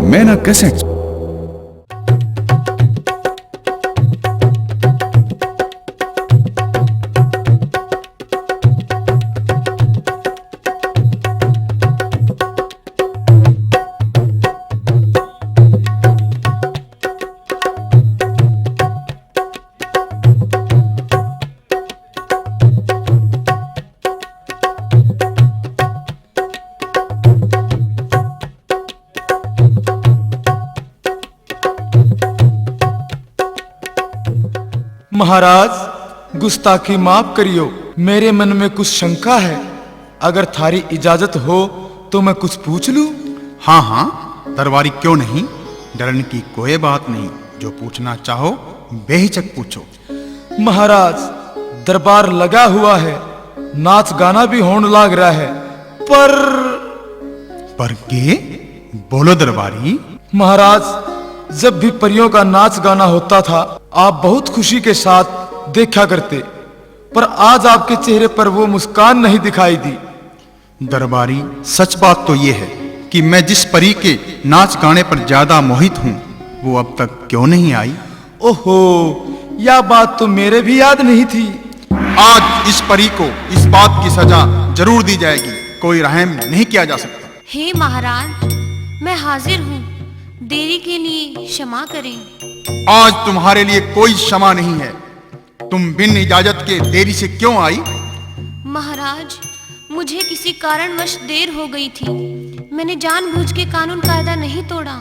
मैना कैसेट्स। महाराज, गुस्ताखी माफ करियो, मेरे मन में कुछ शंका है। अगर थारी इजाजत हो तो मैं कुछ पूछ लूं? हाँ हाँ, दरबारी क्यों नहीं, डरने की कोई बात नहीं। जो पूछना चाहो बेहिचक पूछो। महाराज, दरबार लगा हुआ है, नाच गाना भी होने लग रहा है, पर के बोलो दरबारी। महाराज, जब भी परियों का नाच गाना होता था आप बहुत खुशी के साथ देखा करते, पर आज आपके चेहरे पर वो मुस्कान नहीं दिखाई दी। दरबारी, सच बात तो ये है कि मैं जिस परी के नाच गाने पर ज्यादा मोहित हूँ वो अब तक क्यों नहीं आई। ओहो, यह बात तो मेरे भी याद नहीं थी। आज इस परी को इस बात की सजा जरूर दी जाएगी, कोई रहम नहीं किया जा सकता। हे महाराज, मैं हाजिर हूँ, देरी के लिए क्षमा करें। आज तुम्हारे लिए कोई क्षमा नहीं है। तुम बिन इजाजत के देरी से क्यों आई? महाराज, मुझे किसी कारणवश देर हो गई थी। मैंने जानबूझ के कानून कायदा नहीं तोड़ा।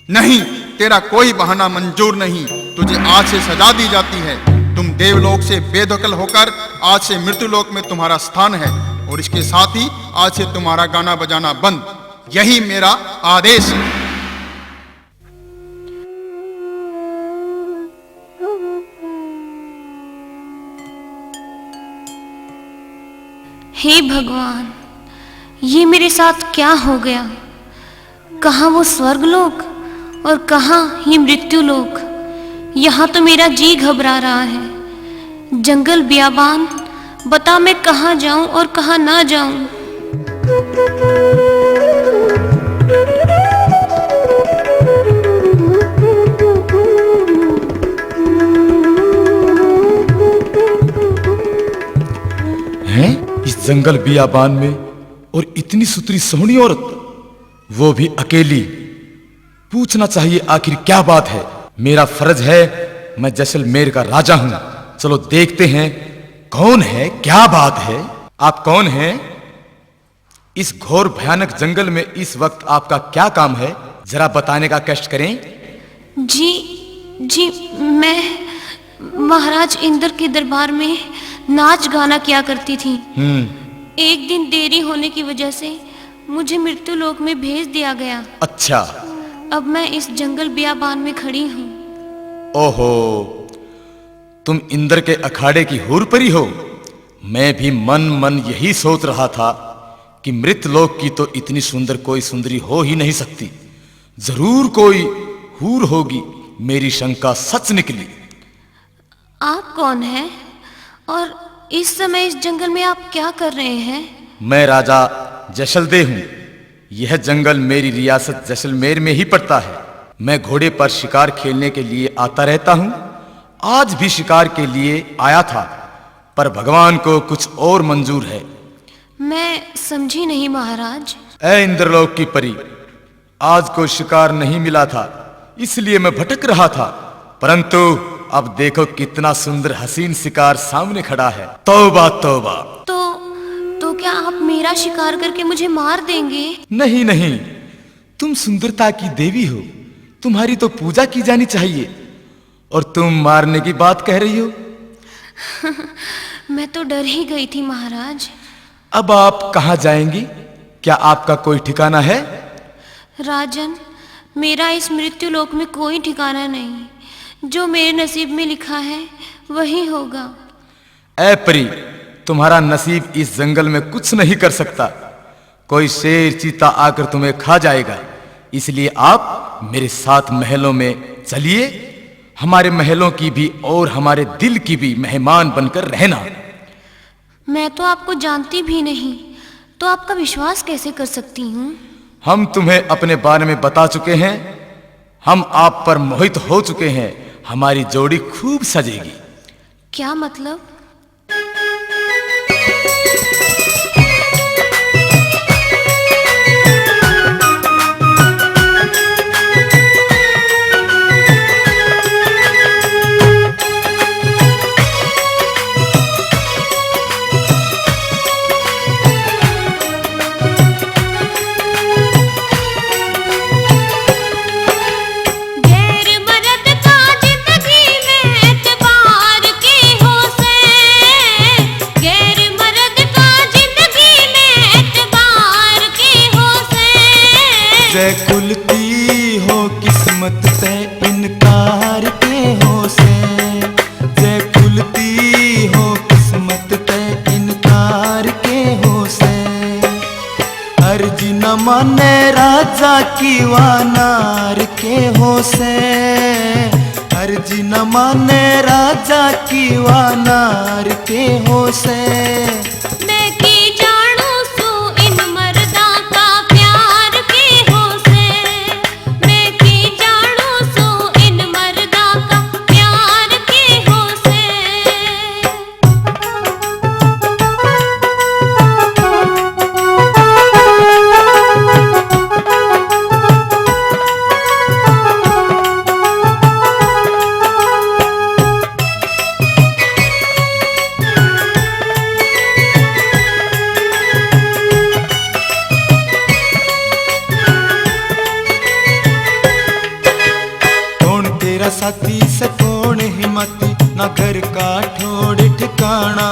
नहीं, तेरा कोई बहाना मंजूर नहीं। तुझे आज से सजा दी जाती है। तुम देवलोक से बेदखल होकर आज से मृत्युलोक में तुम्हारा स्थान है, और इसके साथ ही आज से तुम्हारा गाना बजाना बंद। यही मेरा आदेश है। हे भगवान, ये मेरे साथ क्या हो गया? कहाँ वो स्वर्गलोक और कहाँ ये मृत्युलोक। यहाँ तो मेरा जी घबरा रहा है। जंगल बियाबान, बता मैं कहाँ जाऊं और कहाँ ना जाऊं। हैं? इस जंगल बियाबान में और इतनी सुतरी सोहनी औरत, वो भी अकेली। पूछना चाहिए आखिर क्या बात है। मेरा फर्ज है, मैं जैसलमेर का राजा हूं। चलो देखते हैं कौन है, क्या बात है। आप कौन हैं? इस घोर भयानक जंगल में इस वक्त आपका क्या काम है, जरा बताने का कष्ट करें। जी, मैं महाराज इंद्र के दरबार में नाच गाना किया करती थी। एक दिन देरी होने की वजह से मुझे मृत्युलोक में भेज दिया गया। अच्छा, अब मैं इस जंगल बियाबान में खड़ी हूँ। ओहो, तुम इंद्र के अखाड़े की हूर परी हो। मैं भी मन मन यही सोच रहा था कि मृतलोक की तो इतनी सुंदर कोई सुंदरी हो ही नहीं सकती। जरूर कोई हूर होगी। मेरी शंका सच निकली। आप कौन हैं और इस समय इस जंगल में आप क्या कर रहे हैं? मैं राजा जैसलदेह हूँ। यह जंगल मेरी रियासत जैसलमेर में ही पड़ता है। मैं घोड़े पर शिकार खेलने के लिए आता रहता हूँ। आज भी शिकार के लिए आया था, पर भगवान को कुछ और मंजूर है। मैं समझी नहीं महाराज। ऐ इंद्रलोक की परी, आज कोई शिकार नहीं मिला था, इसलिए मैं भटक रहा था। परंतु अब देखो कितना सुंदर हसीन शिकार सामने खड़ा है। तौबा तौबा। तो क्या आप मेरा शिकार करके मुझे मार देंगे? नहीं नहीं, तुम सुंदरता की देवी हो, तुम्हारी तो पूजा की जानी चाहिए, और तुम मारने की बात कह रही हो। मैं तो डर ही गई थी महाराज। अब आप कहाँ जाएंगी? क्या आपका कोई ठिकाना है? राजन, मेरा इस मृत्युलोक में कोई ठिकाना नहीं। जो मेरे नसीब में लिखा है वही होगा। ऐ परी, तुम्हारा नसीब इस जंगल में कुछ नहीं कर सकता। कोई शेर चीता आकर तुम्हें खा जाएगा। इसलिए आप मेरे साथ महलों में चलिए। हमारे महलों की भी और हमारे दिल की भी मेहमान बनकर रहना। मैं तो आपको जानती भी नहीं, तो आपका विश्वास कैसे कर सकती हूँ? हम तुम्हें अपने बारे में बता चुके हैं। हम आप पर मोहित हो चुके हैं। हमारी जोड़ी खूब सजेगी। क्या मतलब? जय खुलती हो किस्मत से इनकार के हो से, जय खुलती हो किस्मत से इनकार के हो से। अर्जी न माने राजा की वानार के हो से, अर्जी न माने राजा की वानार के हो से। साथी से कौन हिम्मती ना घर का ठोड़ ठिकाना,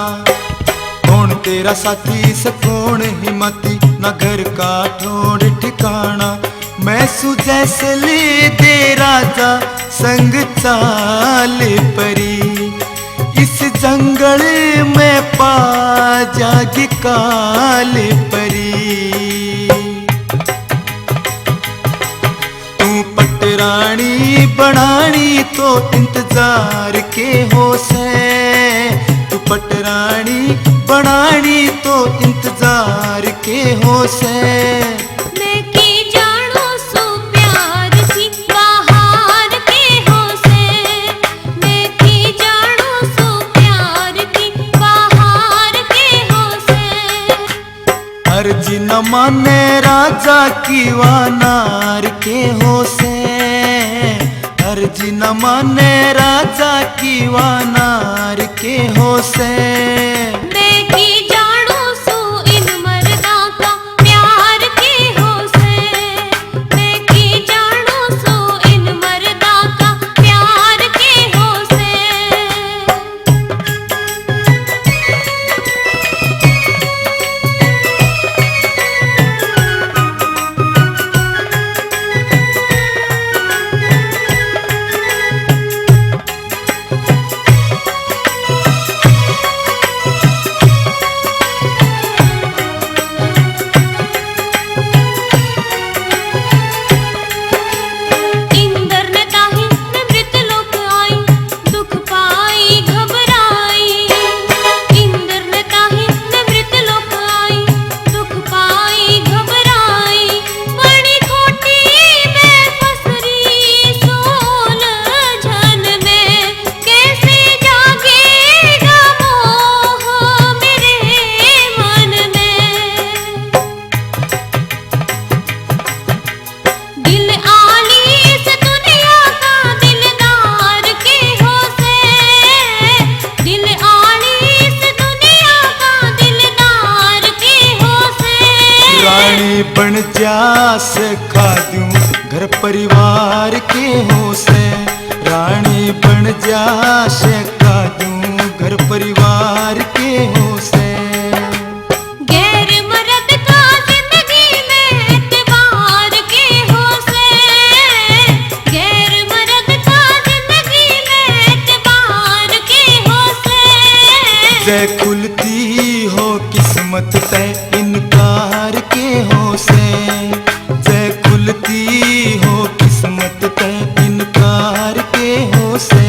कौन तेरा साथी से कौन हिम्मती ना घर का ठोड़ ठिकाना। मैं सुजै से ले दे राजा संग चाल परी, इस जंगल में पा जागी काल परी। पटरानी बनानी तो इंतजार के हो से, तू पटरानी बनानी तो इंतजार के हो से। मैं की जानो सो प्यार की बाहर के हो से, मैं की जानो सो प्यार की बाहर के हो से। अर्जी न माने राजा की वानार के हो से, अर्जी न माने राजा की वानार के हो से। मैं की जानो सो इन मर्दा का प्यार के हो से, मैं की जानो सो इन मर्दा का प्यार के हो से। बन जा सिखा दूं घर परिवार के हो से, रानी बन जा सिखा दूं घर परिवार के हो से। गैर मर्द का जिंदगी में एतबार के हो से, गैर मर्द का जिंदगी में एतबार के हो से। जय खुलती हो किस्मत से इनकार के हो से, जय खुलती हो किस्मत से इनकार के हो से।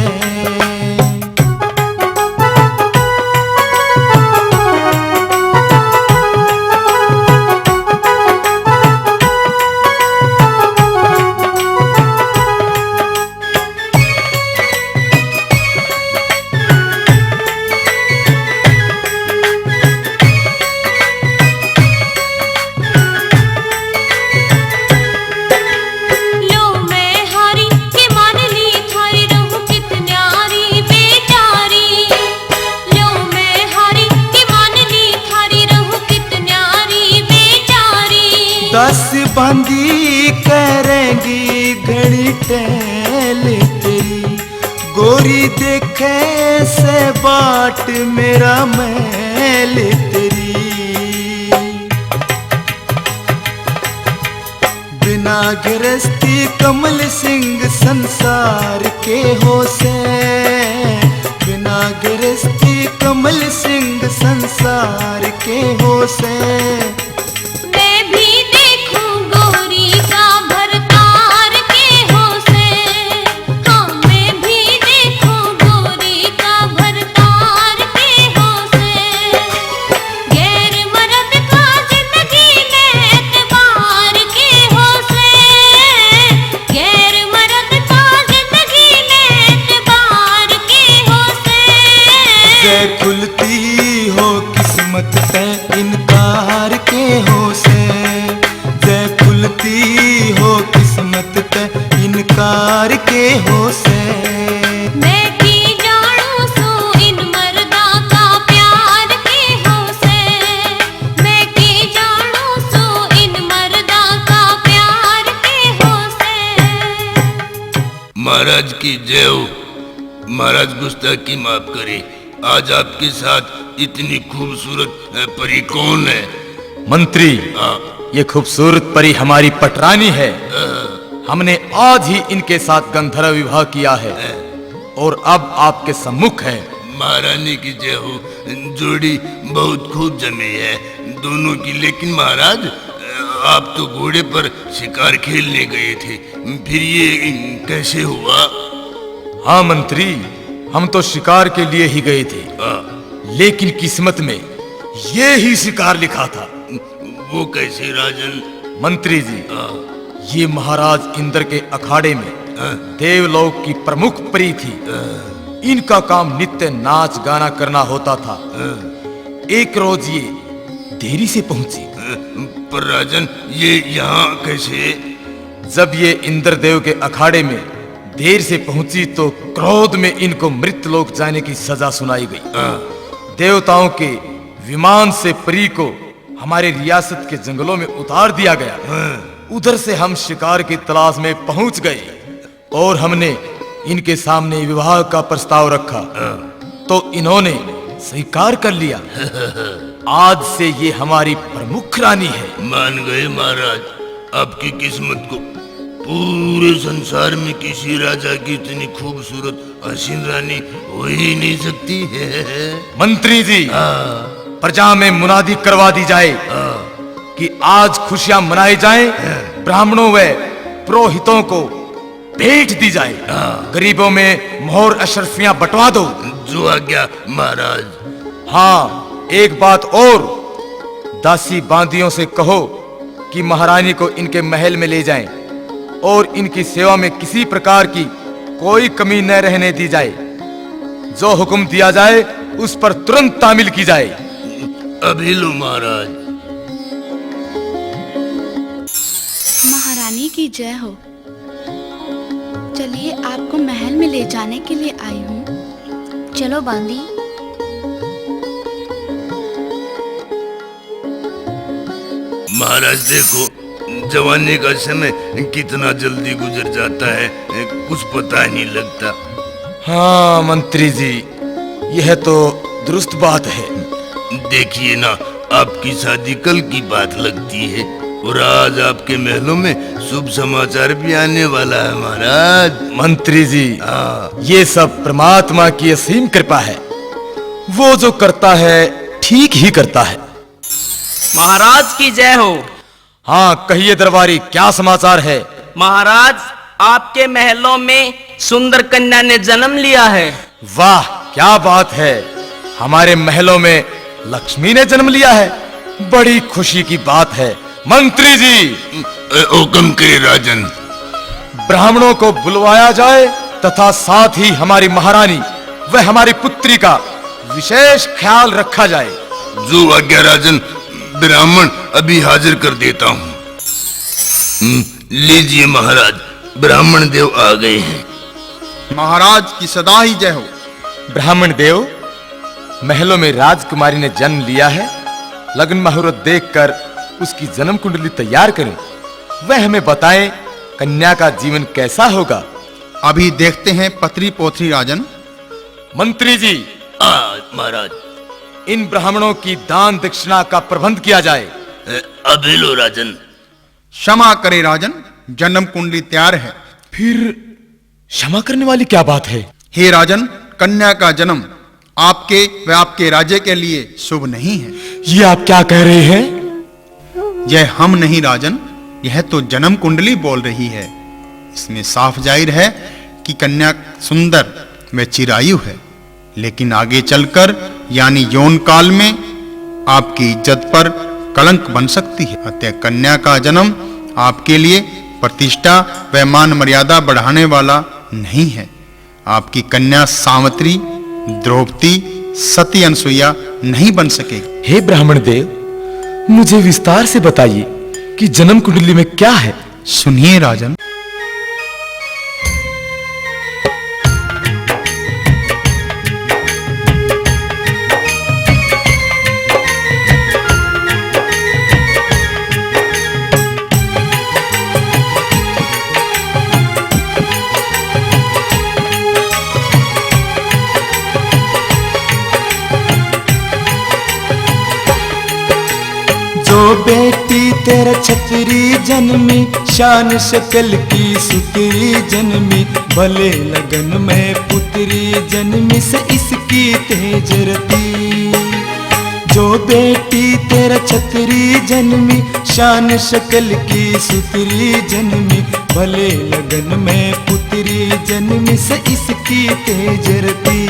दस बांधी करेंगी घड़ी टहल तेरी, गोरी देखे से बाट मेरा महल तेरी। बिना गृहस्थी कमल सिंह संसार के हो से, बिना गृहस्थी कमल सिंह संसार के हो से। मैं भी देखूं गोरी का भरतार के हो से, हाँ मैं भी देखूं गोरी का भरतार के हो से। गैर मर्द का जिंदगी में एतबार के हो से, गैर मर्द का जिंदगी में एतबार के हो से। जय खुलती हो किस्मत पे इनकार के हो से, जय खुलती हो किस्मत पे इनकार के हो से। मैं की जाणू सो इन मर्दा का प्यार के हो से, मैं की जाणू सो इन मर्दा का प्यार के हो से। महाराज की जय हो। महाराज गुस्ताखी माफ करे। आज आपके साथ इतनी खूबसूरत परी कौन है? मंत्री, ये खूबसूरत परी हमारी पटरानी है। हमने आज ही इनके साथ गंधर्व विवाह किया है और अब आपके सम्मुख है। महारानी की जय हो। जोड़ी बहुत खूब जमी है दोनों की। लेकिन महाराज, आप तो घोड़े पर शिकार खेलने गए थे, फिर ये कैसे हुआ? हाँ मंत्री, हम तो शिकार के लिए ही गए थे, लेकिन किस्मत में ये ही शिकार लिखा था। वो कैसे राजन? मंत्री जी, ये महाराज इंद्र के अखाड़े में देवलोक की प्रमुख परी थी। इनका काम नित्य नाच गाना करना होता था। एक रोज ये देरी से पहुंची। पर राजन, ये यहाँ कैसे? जब ये इंद्रदेव के अखाड़े में देर से पहुंची तो क्रोध में इनको मृत्यलोक जाने की सजा सुनाई गई। देवताओं के विमान से परी को हमारे रियासत के जंगलों में उतार दिया गया। उधर से हम शिकार की तलाश में पहुंच गए और हमने इनके सामने विवाह का प्रस्ताव रखा तो इन्होंने स्वीकार कर लिया। आज से ये हमारी प्रमुख रानी है। मान गए महाराज। आपकी किस्मत को पूरे संसार में किसी राजा की इतनी खूबसूरत हसीन रानी हो ही नहीं सकती है। मंत्री जी, प्रजा में मुनादी करवा दी जाए कि आज खुशियां मनाई जाएं, ब्राह्मणों व पुरोहितों को भेंट दी जाए, गरीबों में मोहर अशरफियां बंटवा दो। जो आज्ञा महाराज। हाँ, एक बात और, दासी बांदियों से कहो कि महारानी को इनके महल में ले जाएं और इनकी सेवा में किसी प्रकार की कोई कमी न रहने दी जाए। जो हुक्म दिया जाए उस पर तुरंत तामील की जाए। अभी लो महाराज। महारानी की जय हो। चलिए, आपको महल में ले जाने के लिए आई हूँ। चलो बांदी। महाराज देखो, जवानी का समय कितना जल्दी गुजर जाता है, कुछ पता नहीं लगता। हाँ मंत्री जी, यह तो दुरुस्त बात है। देखिए ना, आपकी शादी कल की बात लगती है और आज आपके महलों में शुभ समाचार भी आने वाला है महाराज। मंत्री जी, ये सब परमात्मा की असीम कृपा है। वो जो करता है ठीक ही करता है। महाराज की जय हो। हाँ कहिए दरबारी, क्या समाचार है? महाराज, आपके महलों में सुंदर कन्या ने जन्म लिया है। वाह, क्या बात है। हमारे महलों में लक्ष्मी ने जन्म लिया है। बड़ी खुशी की बात है। मंत्री जी, हुक्म करे राजन। ब्राह्मणों को बुलवाया जाए तथा साथ ही हमारी महारानी व हमारी पुत्री का विशेष ख्याल रखा जाए। जो आज्ञा राजन। ब्राह्मण अभी हाजिर कर देता हूँ। लीजिए महाराज, ब्राह्मण देव आ गए हैं। महाराज की सदा ही जय हो। ब्राह्मण देव, महलों में राजकुमारी ने जन्म लिया है। लग्न मुहूर्त देखकर उसकी जन्म कुंडली तैयार करें, वह हमें बताएं कन्या का जीवन कैसा होगा। अभी देखते हैं पत्री पोथरी राजन। मंत्री जी, महाराज। इन ब्राह्मणों की दान दक्षिणा का प्रबंध किया जाए। अभी लो राजन। क्षमा करे राजन, जन्म कुंडली तैयार है। फिर क्षमा करने वाली क्या बात है? हे राजन, कन्या का जन्म आपके व आपके राज्य के लिए शुभ नहीं है। ये आप क्या कह रहे हैं? यह हम नहीं राजन, यह तो जन्म कुंडली बोल रही है। इसमें साफ जाहिर है कि कन्या सुंदर व चिरायु है, लेकिन आगे चलकर यानी यौन काल में आपकी इज्जत पर कलंक बन सकती है। अतः कन्या का जन्म आपके लिए प्रतिष्ठा व मान मर्यादा बढ़ाने वाला नहीं है। आपकी कन्या सावित्री, द्रौपदी, सती अनसुईया नहीं बन सकेगी। हे ब्राह्मण देव, मुझे विस्तार से बताइए कि जन्म कुंडली में क्या है। सुनिए राजन। जो बेटी तेरा छतरी जन्मी, शान शकल की सुतरी जन्मी, भले लगन में पुत्री जन्मी से इसकी तेज रती। जो बेटी तेरा छतरी जन्मी, शान शकल की सुतरी जन्मी, भले लगन में पुत्री जन्मी से इसकी तेज रती।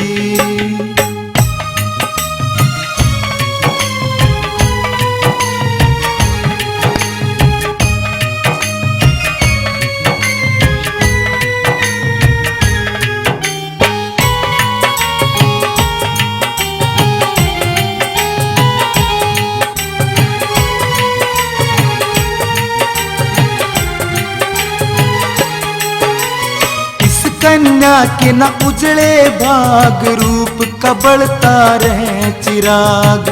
कन्या के न उजड़े भाग, रूप कबड़ता रहे चिराग।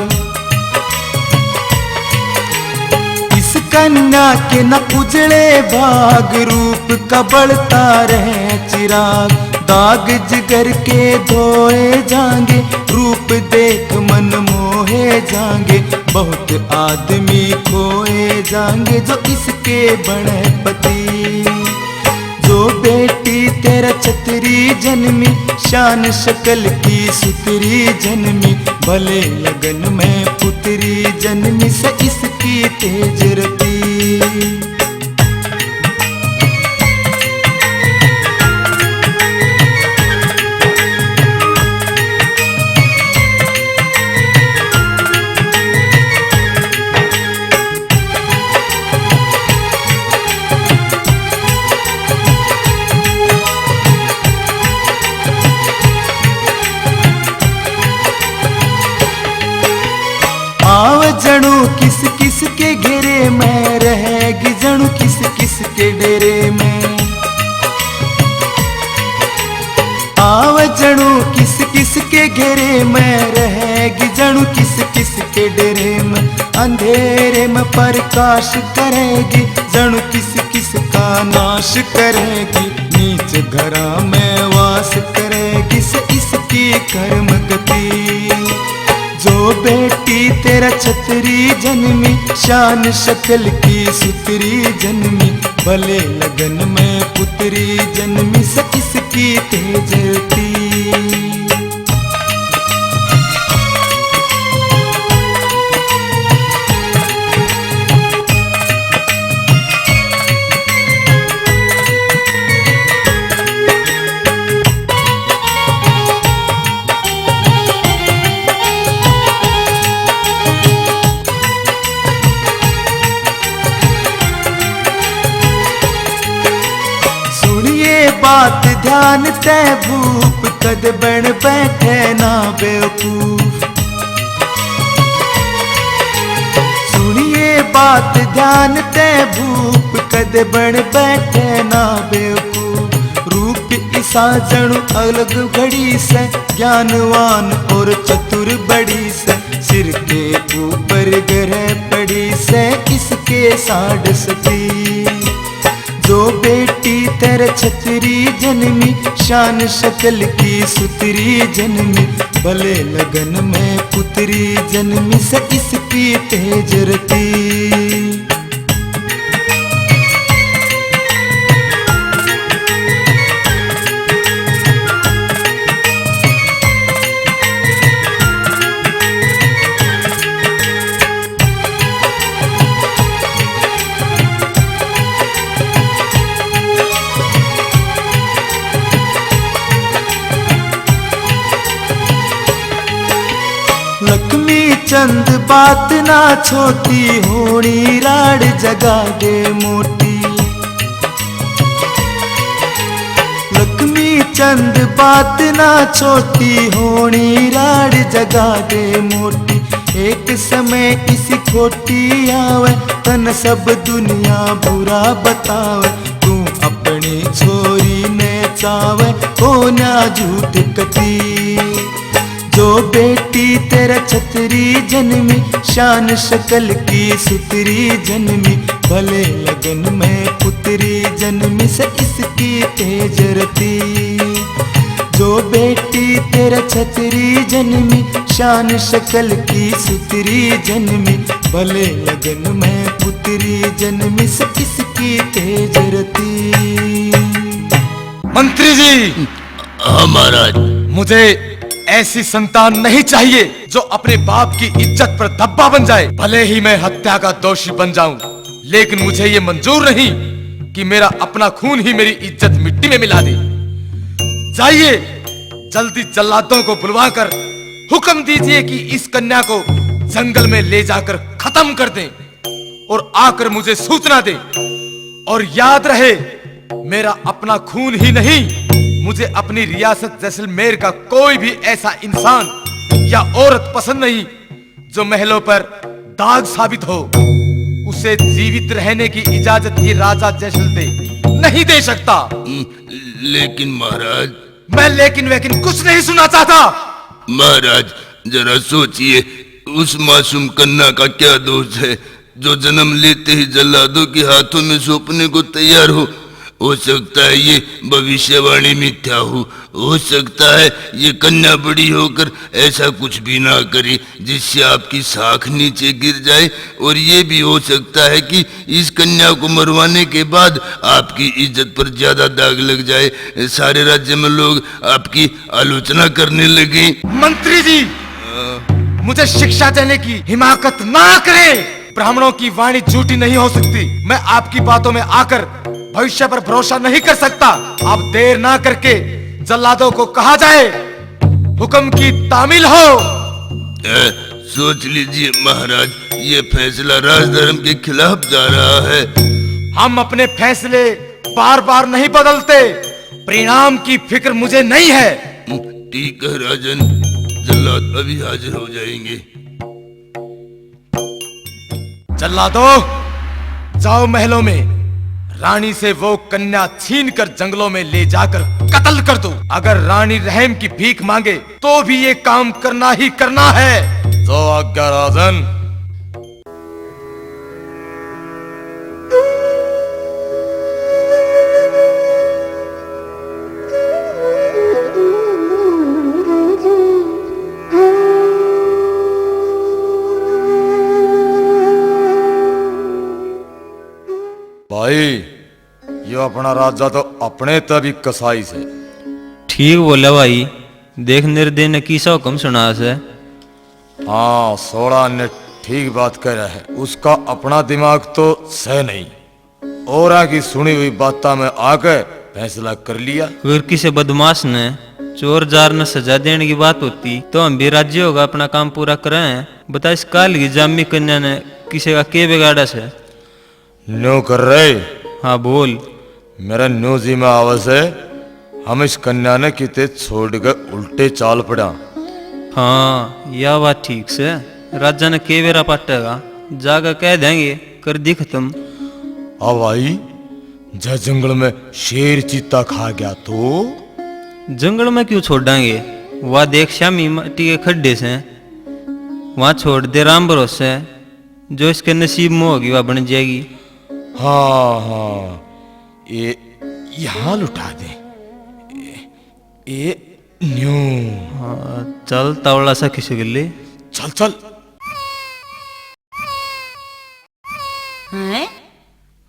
इस कन्या के न उजड़े भाग, रूप कबड़ता रहे चिराग। दाग जिगर के धोए जाएंगे, रूप देख मन मोहे जाएंगे। बहुत आदमी खोए जाएंगे जो इसके बड़े पति। जो बेटी तेरा छतरी जन्मी, शान शकल की सुतरी जन्मी, भले लगन में पुत्री जन्मी से इसकी तेज रती। आव जणु किस किस के घेरे में, रहेगी जणु किस किस के डेरे में। आव जणु किस किस के घेरे में, रहेगी जणु किस किस के डेरे में। अंधेरे में प्रकाश करेगी, जणु किस किस का नाश करेगी। नीच घरा में वास करेगी से इसकी कर्म गति। जो बेटी तेरा छतरी जन्मी, शान शकल की सुतरी जन्मी, भले लगन में पुत्री जन्मी से इसकी तेज रती। बात ध्यान ते भूप, कद बन बैठे ना बेवकूफ। सुनिए बात ध्यान ते भूप, कद बन बैठे ना बेवकूफ। रूप ईसा जणु अलग घड़ी से, ज्ञानवान और चतुर बड़ी से। सिर के ऊपर ग्रह पड़ी से, से इसके साढ़ सती। जो बेटी तेरे छतरी जन्मी, शान शक्ल की सुतरी जन्मी, भले लगन में पुतरी जन्मी से इसकी तेज रती। लक्ष्मी चंद बात ना छोटी, होनी राड जगा दे मोटी। लक्ष्मी चंद बात ना छोटी, होनी राड जगा दे मोटी। एक समय इसी खोटी आवे, तन सब दुनिया बुरा बतावे। तू अपनी छोरी ने चावे, हो ना झूठ कती। जो बेटी तेरा छतरी जन्मी, शान शक्ल की सुतरी जन्मी, भले लगन में पुतरी जन्मी से इसकी तेज रती। जो बेटी तेरा छतरी जन्मी, शान शक्ल की सुतरी जन्मी, भले लगन में पुतरी जन्मी से इसकी तेज रती। मंत्री जी, हाँ महाराज। मुझे ऐसी संतान नहीं चाहिए जो अपने बाप की इज्जत पर धब्बा बन जाए। भले ही मैं हत्या का दोषी बन जाऊं, लेकिन मुझे ये मंजूर नहीं कि मेरा अपना खून ही मेरी इज्जत मिट्टी में मिला दे। जाइए, जल्दी जल्लादों को बुलवाकर हुक्म दीजिए कि इस कन्या को जंगल में ले जाकर खत्म कर दें और आकर मुझे सूचना दें। और याद रहे, मेरा अपना खून ही नहीं, मुझे अपनी रियासत जैसलमेर का कोई भी ऐसा इंसान या औरत पसंद नहीं जो महलों पर दाग साबित हो। उसे जीवित रहने की इजाजत ये राजा जैसलमेर नहीं दे सकता। लेकिन महाराज। मैं लेकिन वेकिन कुछ नहीं सुनना चाहता। महाराज जरा सोचिए, उस मासूम कन्या का क्या दोष है जो जन्म लेते ही जल्लादों के हाथों में सौंपने को तैयार हो सकता है ये भविष्यवाणी मिथ्या हो सकता है ये कन्या बड़ी होकर ऐसा कुछ भी ना करे जिससे आपकी साख नीचे गिर जाए, और ये भी हो सकता है कि इस कन्या को मरवाने के बाद आपकी इज्जत पर ज्यादा दाग लग जाए, सारे राज्य में लोग आपकी आलोचना करने लगे। मंत्री जी, मुझे शिक्षा देने की हिमाकत ना करें। ब्राह्मणों की वाणी झूठी नहीं हो सकती। मैं आपकी बातों में आकर भविष्य पर भरोसा नहीं कर सकता। अब देर ना करके जल्लादों को कहा जाए, हुक्म की तामील हो। सोच लीजिए महाराज, ये फैसला राजधर्म के खिलाफ जा रहा है। हम अपने फैसले बार बार नहीं बदलते, परिणाम की फिक्र मुझे नहीं है। ठीक है राजन, जल्लाद अभी हाजिर हो जाएंगे। जल्लादो, जाओ महलों में रानी से वो कन्या छीन कर जंगलों में ले जाकर कत्ल कर दो। अगर रानी रहम की भीख मांगे तो भी ये काम करना ही करना है। जो आज्ञा राजन। भाई, ये अपना राजा तो अपने तभी कसाई से। ठीक बोला भाई, देख निर्दय ने किसा हुक्म सुना से। हाँ, सोड़ा ने ठीक बात कह रहा है। उसका अपना दिमाग तो सह नहीं, और की सुनी हुई बातों में आकर फैसला कर लिया। अगर किसी बदमाश ने चोर जार ने सजा देने की बात होती तो हम भी राज्य होगा अपना काम पूरा कराए। बता, इस काल की जामी कन्या ने किसी का के बिगाड़ा से? न्यू कर रहे। हाँ बोल। मेरा न्यू जी में आवाज है, हम इस कन्या ने किते छोड़ कर उल्टे चाल पड़ा। हाँ, यह बात ठीक से राजा ने के बेरा पाटेगा, जाकर कह देंगे कर दी खत्म। हाँ भाई, जय जंगल में शेर चीता खा गया तो जंगल में क्यों छोड़ेंगे? वह देख श्यामी मट्टी के खड्डे से वहां छोड़ दे राम भरोसे। जो इसके नसीब में होगी वह बन जाएगी। हाँ हाँ, ये यहाँ लुटा दे। ये न्यू। हाँ चल तावड़ा सा खिसक ले। चल चल। हैं?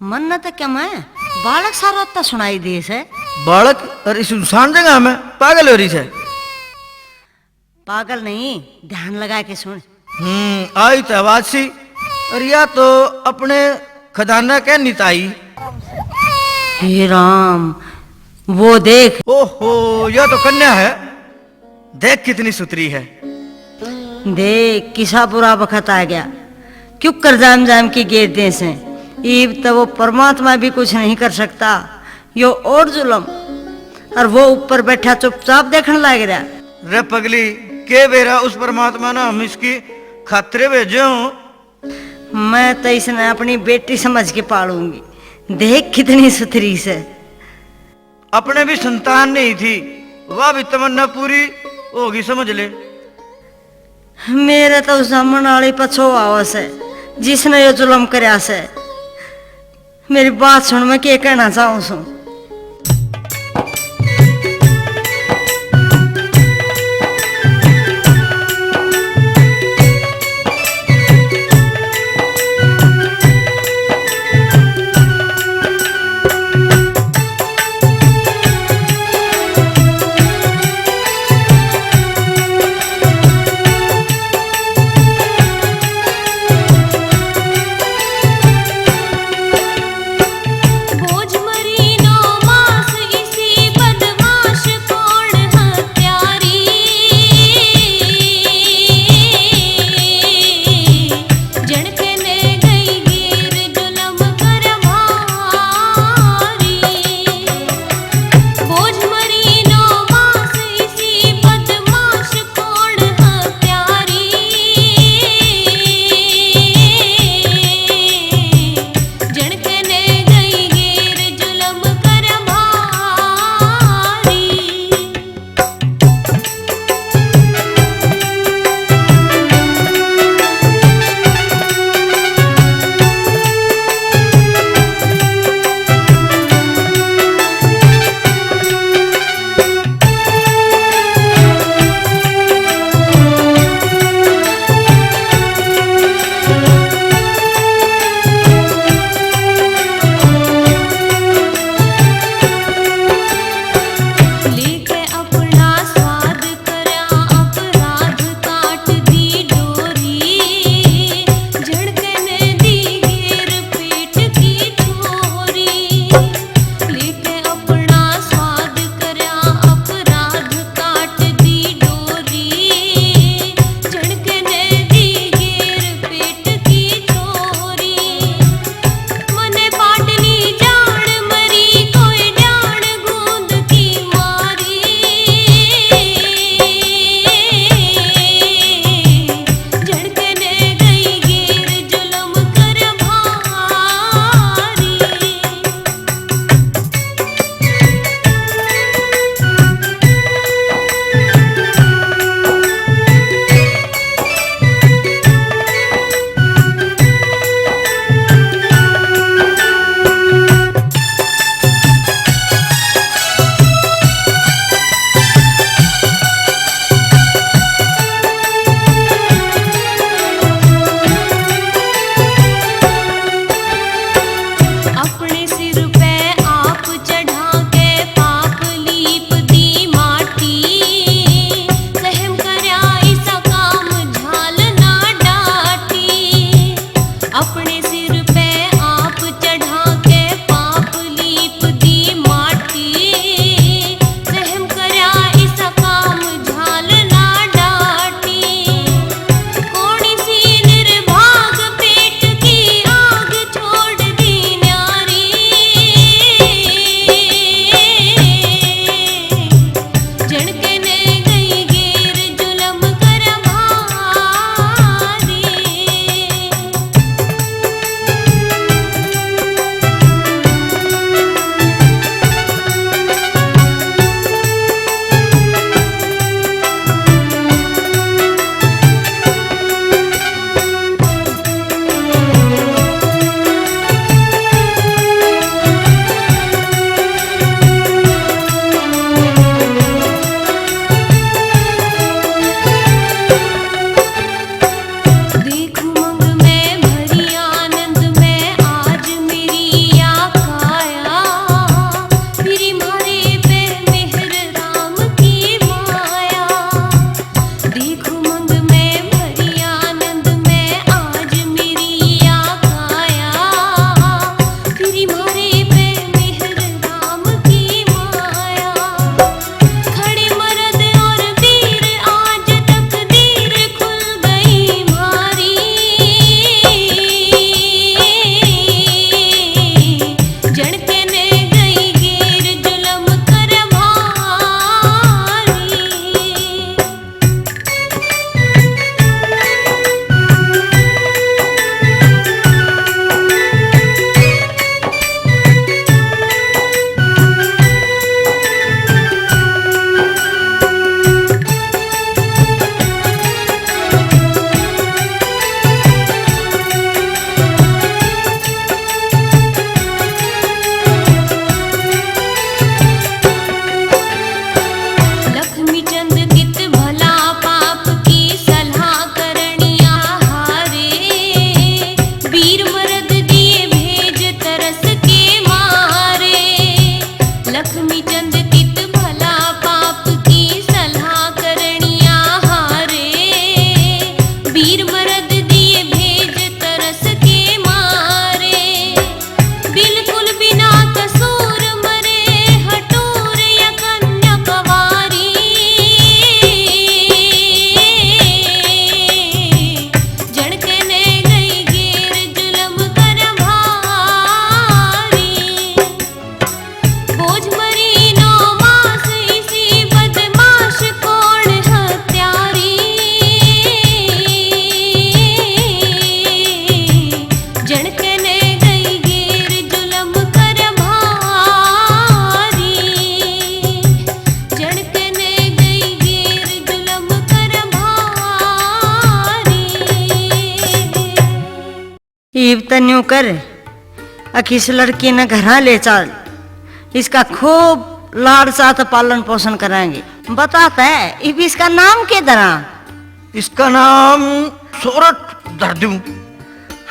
मन न तो क्या मैं बालक सारा सुनाई दे से। बालक और इस सुनसान जगह में पागल हो रही है। पागल नहीं, ध्यान लगा के सुन। आई तो आवाज सी, और या तो अपने खजाना के निताई। हे राम, वो देख। ओहो, यह तो कन्या है। देख कितनी सुतरी है। देख किसा बुरा वक्त आ गया, क्यों कर जाम जाम की गेरते से। ईब तो वो परमात्मा भी कुछ नहीं कर सकता, यो और जुलम। और वो ऊपर बैठा चुपचाप देखने लग रहा। रे पगली, के बेरा उस परमात्मा ने हम इसकी खातरे भेजे हूं। मैं तो इसने अपनी बेटी समझ के पालूंगी। देख कितनी सुथरी से। अपने भी संतान नहीं थी, वह भी तमन्ना पूरी होगी, समझ ले। मेरे तो उस अमन वाली पछो आवस है जिसने ये जुलम करया से। मेरी बात सुन, मैं क्या कहना चाहूँ सु। भोज मरी नो तन्यू कर इस लड़की ने घर ले चल, इसका खूब लाड़ साथ पालन पोषण कराएंगे। बताता है इब इसका नाम के दरा? इसका नाम सोरठ धर दूं।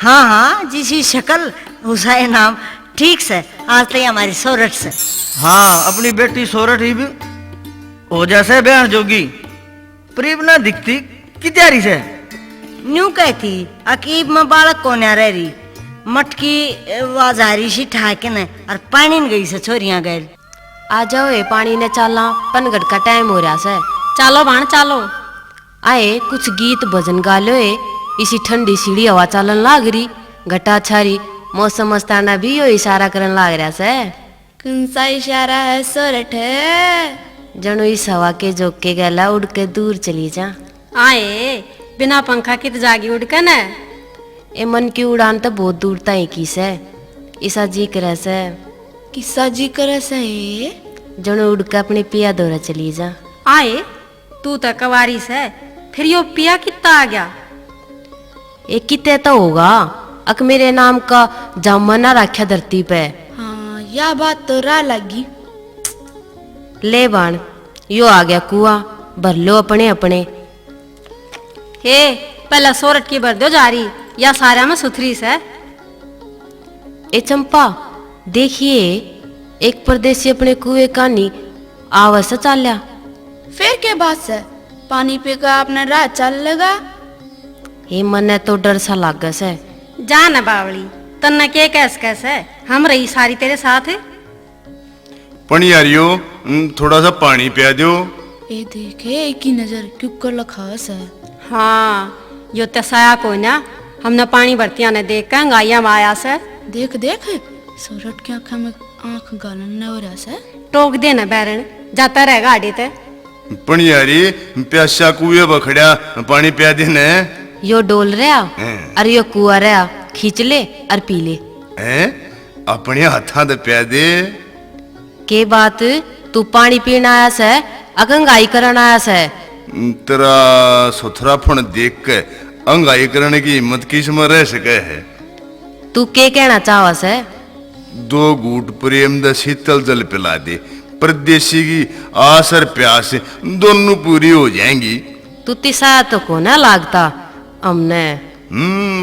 हाँ हाँ, जिसी शक्ल उसा ये नाम ठीक से। आज तक हमारी सोरठ से। हाँ, अपनी बेटी सोरठ ही भी हो जैसे बयान जोगी प्रीब ना दिखती की तैयारी से न्यू कहती अकीब में बालक को न रह रही मटकी वाजारी सी ठाके न और पानी न गई से छोरियां गए। आ जाओ ए पानी ने चाला, पनगढ़ का टाइम हो रहा से। चालो बाण चालो। आए कुछ गीत भजन गा लो, इसी ठंडी सीढ़ी हवा चालन लाग रही, घटा छारी मौसम मस्ताना भी यो इशारा करन लाग रहा से। कौन सा इशारा है सोरठ? जनो इस हवा के झोंके गला उड़ के दूर चली जा। आए बिना पंखा की तो जागी उड़ के न। ए मन की उड़ान तो बहुत दूर तक की से, ईसा जी करे से। किस्सा जी करे से जनो उड़ के अपने पिया दौरा चली जा। आए तू तो कवारी से, फिर यो पिया कितना आ गया? एक किते तो होगा, अक मेरे नाम का जामना रखा धरती पे। हाँ, यह बात तो रा लगी। ले बाण यो आ गया कुआ, भर लो अपने अपने। हे पहला सोरठ की भर दो जारी, या सारा में सुथरी से। ए चंपा देखिए, एक परदेसी अपने कुएं का नी आवाज से चाल्या। फिर के बात से पानी पी कर आपने राह चल लगा। हे मन तो डर सा लाग से। जा न बावली, तन्ना के कैसे हम रही सारी तेरे साथ है। पनियारियो थोड़ा सा पानी पिया दो। ए देखे एक ही नजर क्यों कर लखा है। हाँ यो तसाया को ना, हमने पानी भरतिया ने देख कर गाया माया से। देख देख सोरठ की आंख में आंख गालन न हो रहा से। टोक दे न बैरन, जाता रहेगा आड़े ते। पनियारी प्यासा कुएं बखड़ा पानी पिया दे न। यो डोल रहा और यो कुआ रहा, खींच ले और पी ले। अपने हाथा दे पिया दे। के बात तू पानी पीना आया से अगंगाई करन आया से? तेरा सुथरापन देख के अंगाई करने की हिम्मत किस में रह सके है? तू के कहना चाहवा से? 2 घूट प्रेम द शीतल जल पिला दे, परदेसी की आस और प्यास दोनों पूरी हो जाएंगी। तू तिसाया तो को ना लागता हमने।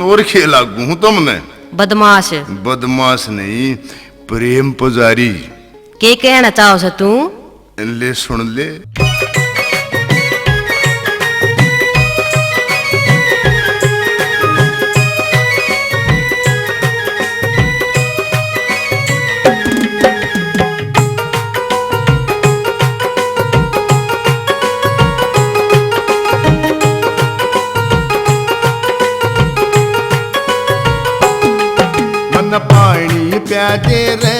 और खे लागू हूं तुमने? बदमाश। बदमाश नहीं, प्रेम पुजारी। के कहना चाहो से तू? ले सुन ले। मन पानी प्या दे रे,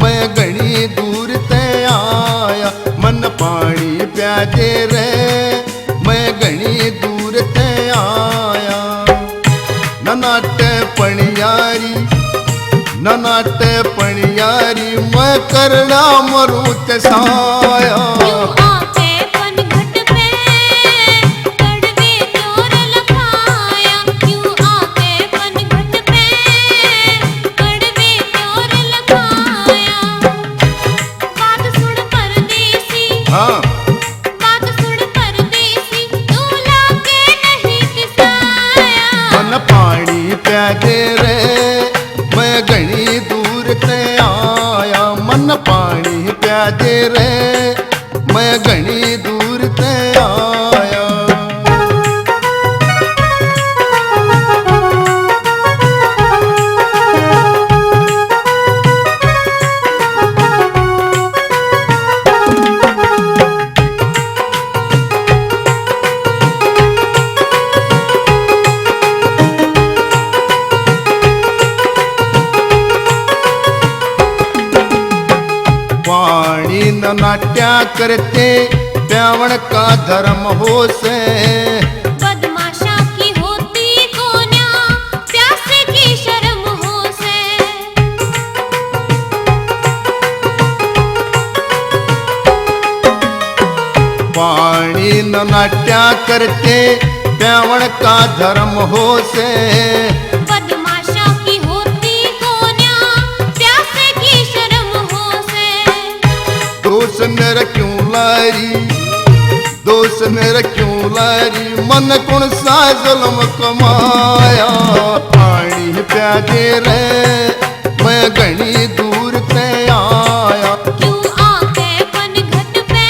मैं घनी दूर ते आया। मन पानी प्या दे रे, मैं घनी दूर ते आया। ननाटे पणियारी ननाटे पणियारी, मैं करना मरू ते साया। हाँ मन पानी प्या दे रे, मैं घनी दूर ते आया। मन पानी प्या दे रे, मैं घनी दूर ते आया। पानी न नाट्या करते प्यावण का धर्म हो से। बदमाशा की होती कोन्या, प्यासे की शर्म हो से। पानी न नाट्या करते प्यावण का धर्म हो से। बदमाशा यारी दोस्त मेरा क्यों लारी मन कौन सा जुल्म कमाया पानी प्या दे रे मैं घनी दूर ते आया क्यों आके पनघट पे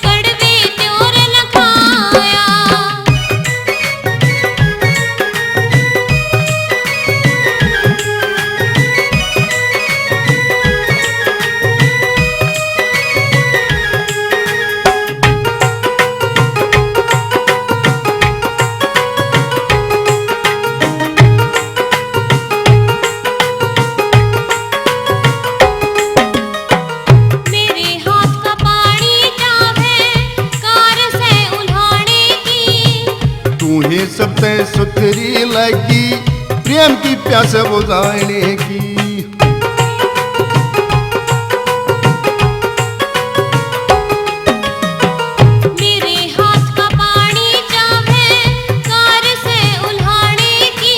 कड़वे त्योर लखाया मेरे हाथ का पानी जावे कार से उल्हाने की तू ही सब ते सुथरी लगी प्रेम की प्यास बुझाने की मेरे हाथ का पानी जावे कार से उल्हाने की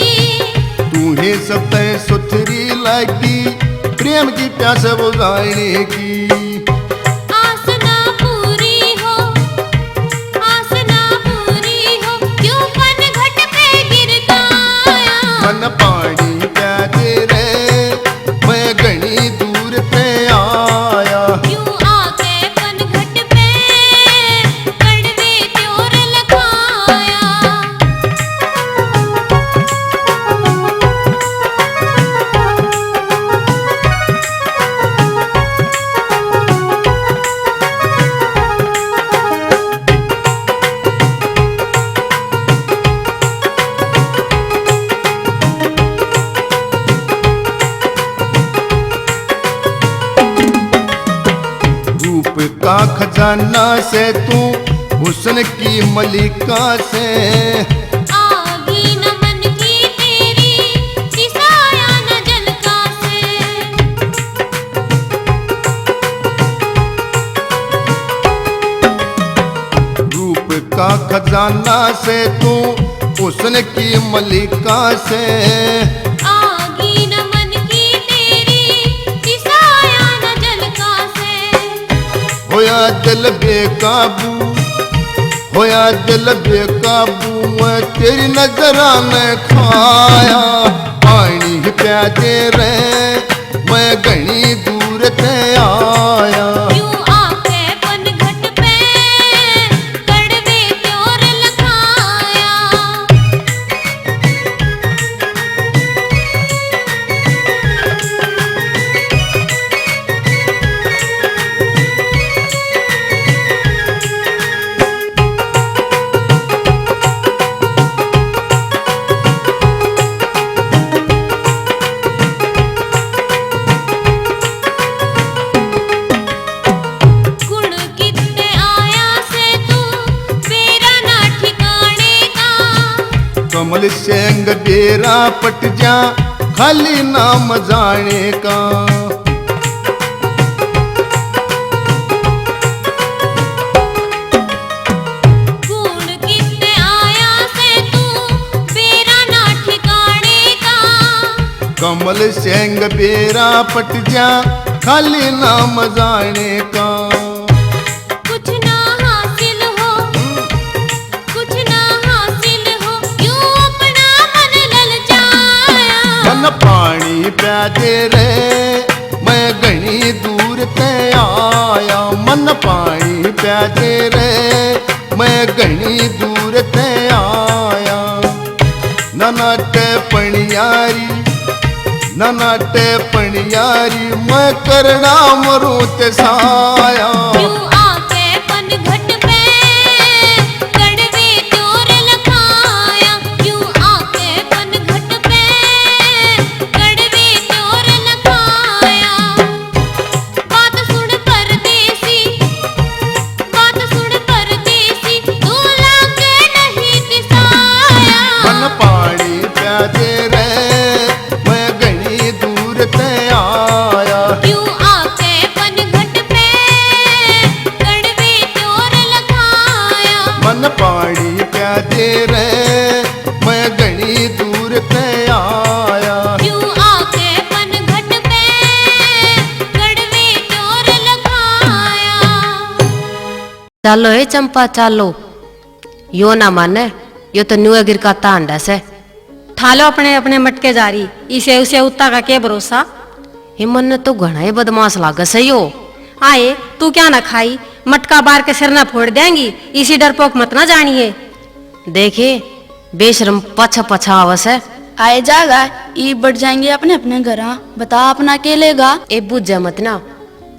तू ही सब ते सुथरी लगी प्रेम की प्यास बुझाने की आस ना पूरी हो आस ना पूरी हो क्यों पनघट पे गिरता मन पानी प्या दे रे मैं घनी दूर ते आया क्यों आके पनघट पे कड़वे त्योर लखाया रूप का खजाना से तू हुस्न की मलिका से आगी न मन की तेरी दिसाया न जलका से रूप का खजाना से तू हुस्न की मलिका से आगी न मन की तेरी दिसाया न जलका से होया दिल बेकाबू होया दिल बेकाबू मैं तेरी नजरा ने खाया पानी प्या दे रे मैं घनी दूर ते आया क्यों आके पनघट पे कड़वे त्योर लखाया गुण कितने आया से तू मेरा ना ठिकाने का कमल सेंग बेरा पट जा खाली नाम जाने का गुण कितने आया से तू मेरा ना ठिकाने का कमल सेंग बेरा पट जा खाली नाम जाने का कुछ ना हासिल हो कुछ ना हासिल हो क्यों अपना मन ललचाया मन पानी प्या दे रे मैं घनी दूर ते आया मन पानी प्या दे रे मैं घनी दूर ते आया ननाटे पणियारी ननाटे पणियारी मैं करना मरूं ते साया क्यों आके पनघट पे कड़वे त्योर लखाया क्यों आके पनघट पे कड़वे त्योर लखाया बात सुन परदेसी तू लागे नहीं दिसाया मन पानी प्या दे रे मैं घनी दूर ते आया क्यों आके पनघट पे कड़वे त्योर चालो हे चंपा चालो। यो ना माने, यो तो न्यू गिर का तांडा से। ठालो अपने अपने मटके जारी, इसे उसे उत्ता का क्या भरोसा। हिमन ने तो घना ही बदमाश लागे से यो। आए तू क्या ना खाई, मटका बार के सिर ना फोड़ देंगी, इसी डरपोक मत ना जानिए। देखे बेशरम पछा पछा आवस है। आए जागा ई बढ़ जाएंगे अपने अपने घर, बता अपना के लेगा। ए बुझ मत ना,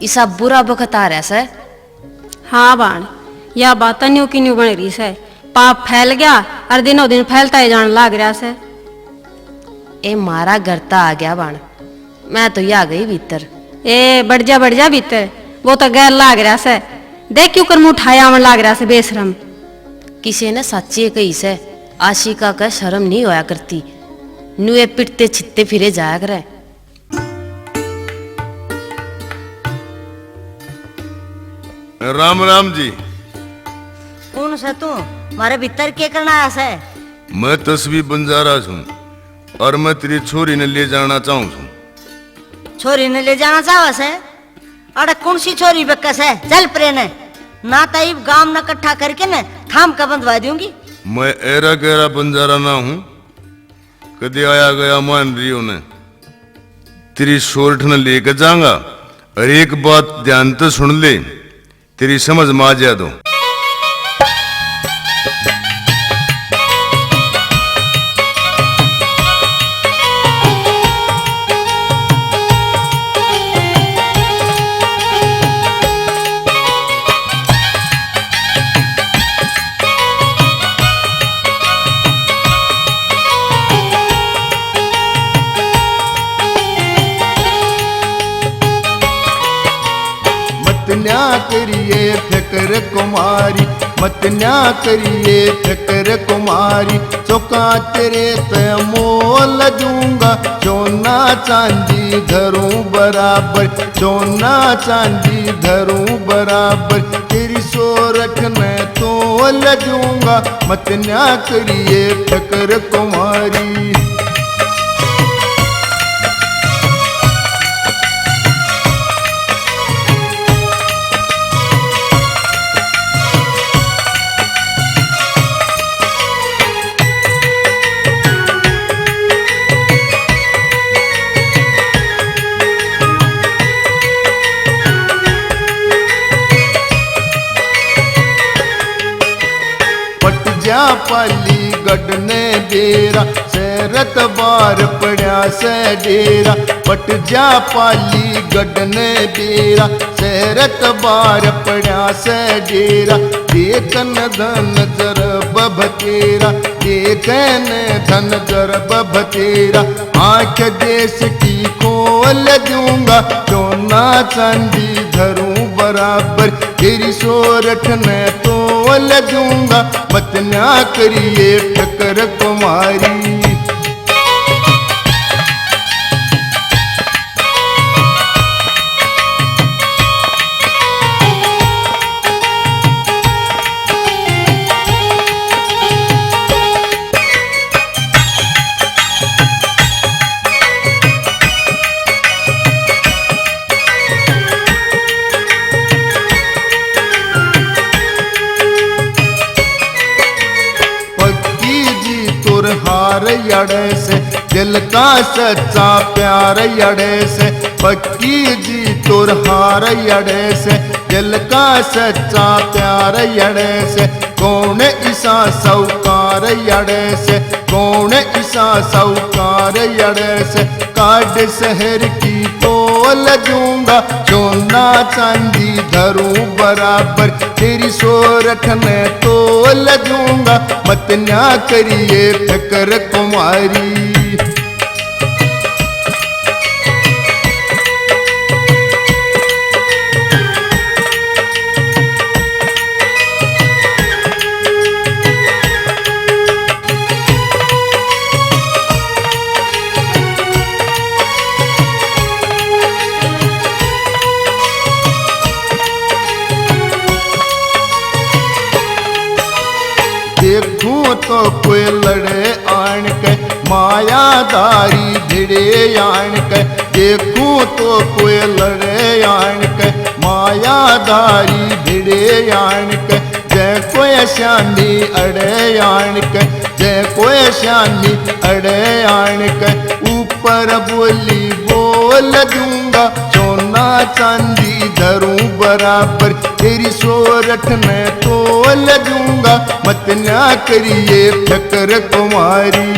इसा बुरा बखत आ रहा से। हाँ बाण, यह बात न्यू की न्यू बन रही से। पाप फैल गया और दिनों दिन फैलता ही जान लाग रहा से। ए मारा गरता आ गया बाण, मैं तो या गई भीतर। ए बढ़ जा भीतर, वो तो गैर लाग रहा से। देख क्यों कर मुंह उठाया आवन लाग रहा से बेशरम। किसी ने सच्ची कही से, आशिका का शर्म नहीं होया करती, नुए पिटते छिटते फिरे जाया करे। राम राम जी। कौन से तू मारे भीतर के करना आया से? मैं तस्वीर बंजारा छू और मैं तेरी छोरी ने ले जाना चाहूँ छू। छोरी ने ले जाना चाहो से? अरे कौन सी छोरी बकस है, चल प्रे ने ना तईब गांव न इकट्ठा करके न थाम का बंधवा दूंगी। मैं एरा गहरा बंजारा ना हूँ, कदे आया गया मान रही हो ने। तेरी शोरठ ने लेकर जाऊंगा और एक बात ध्यान तो सुन ले, तेरी समझ में आ जा दो। न्या करिए फिक्र कुमारी, मत न्या करिए फिक्र कुमारी। चौका तेरे पे मोल दूंगा, सोना चांदी धरूं बराबर, सोना चांदी धरूं बराबर। तेरी सोरख में तोल दूंगा, मत न्या करिए फिक्र कुमारी। पाली गढ़ने डेरा शरत बार पड़ा से डेरा। पट जा पाली गढ़ने डेरा शरत बार पड़ा से डेरा। देखन धन जर बभतेरा, देखन धन जर बभतेरा। आंख देश की खोल दूंगा, सोना चांदी धरूं बराबर। तेरी सोरठ ने तोल दूंगा, मत ना करिए टकर कुमारी। यड़े से दिल का सच्चा प्यार यड़े से। पक्की जी तुर हार यड़े से दिल का सच्चा प्यार यड़े से। कौन ईसा सौकार यड़े से, कौन ईसा सौकार यड़े से। काट शहर की तोल दूंगा, सोना चांदी धरूं बराबर। तेरी सोरठ में तोल दूंगा, मत ना करिए फिक्र कुमारी। देखूं तो कोई लड़े आन के, मायादारी भिड़े आन के। देखूं तो कोई लड़े आन के मायादारी भिड़े आन के जय कोई श्यानी अड़े आन के जय कोई श्यानी अड़े आन के ऊपर बोली बोल दूंगा सोना चांदी धरूं बराबर तेरी सोरठ में तोल दूंगा मत ना करिए ठकर कुमारी।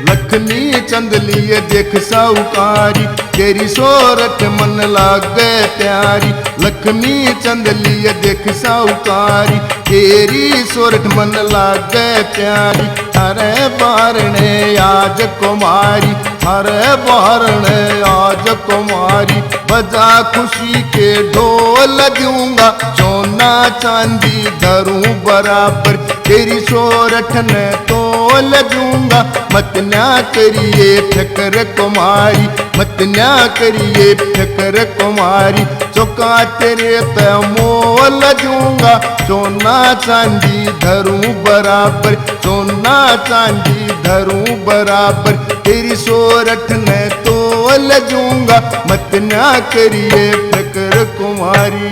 लखनी चंद लिए देख साहूकारी तेरी सोरठ मन लागे प्यारी। लक्ष्मी चंद लिए देख साहूकारी तेरी सोरठ मन लागे प्यारी। हरे बारणे आज कुमारी हरे बारणे आज कुमारी बजा खुशी के ढोल दूंगा सोना चांदी धरूं बराबर तेरी सोरठ ने तोल दूंगा मत ना करिए ठकर कुमारी मत ना करिए ठकर कुमारी। चौका तेरे पे मोल दूंगा सोना चांदी धरूं बराबर सोना चांदी धरूं बराबर तेरी सोरठ ने तोल दूंगा मत ना करिए ठकर कुमारी।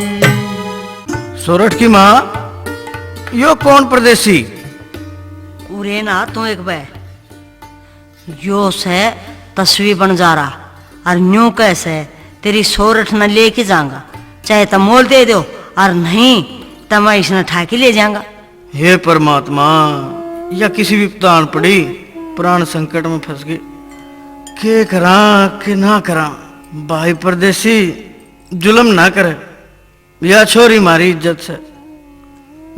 सोरठ की माँ यो कौन परदेसी? उरे ना तू एक बे यो से तस्वीर बन जा रहा और न्यू कैसे तेरी सोरठ न लेके जाऊंगा चाहे तो मोल दे दो और नहीं तो मैं इसने ठाके ले जाऊंगा। हे परमात्मा या किसी भी तान पड़ी प्राण संकट में फंस गए के करा के ना करा। भाई परदेसी जुल्म ना करे या छोरी मारी इज्जत से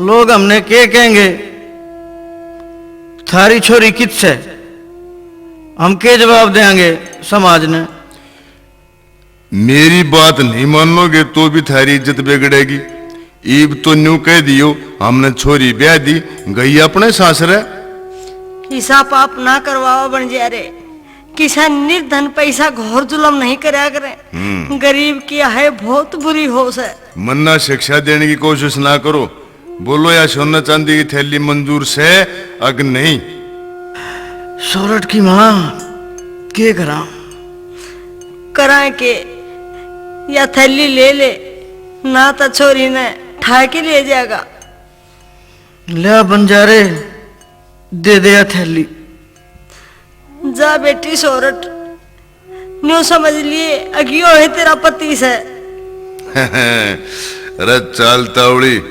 लोग हमने के कहेंगे थारी छोरी कित से हम के जवाब देंगे समाज ने। मेरी बात नहीं मानोगे तो भी थारी इज्जत बिगड़ेगी। ईब तो न्यू कह दियो हमने छोरी ब्याह दी गई अपने सासरे। किसा पाप ना करवाओ बन जा रे किसा निर्धन पैसा घोर जुलम नहीं करया करे। गरीब की है बहुत बुरी होश है। मन्ना शिक्षा देने की कोशिश ना करो। बोलो या सोना चांदी की थैली मंजूर से अग नहीं। सोरठ की माँ के करा के या थैली ले ले ना तो छोरी ने ठाके ले जाएगा। ले बंजारे दे दे या थैली। जा बेटी सोरठ न्यू समझ लिए अगियो है तेरा पति से। अरे चाल तावड़ी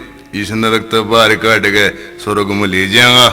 इस नरक तो बाहर काट गए स्वर्ग में ले जाएगा।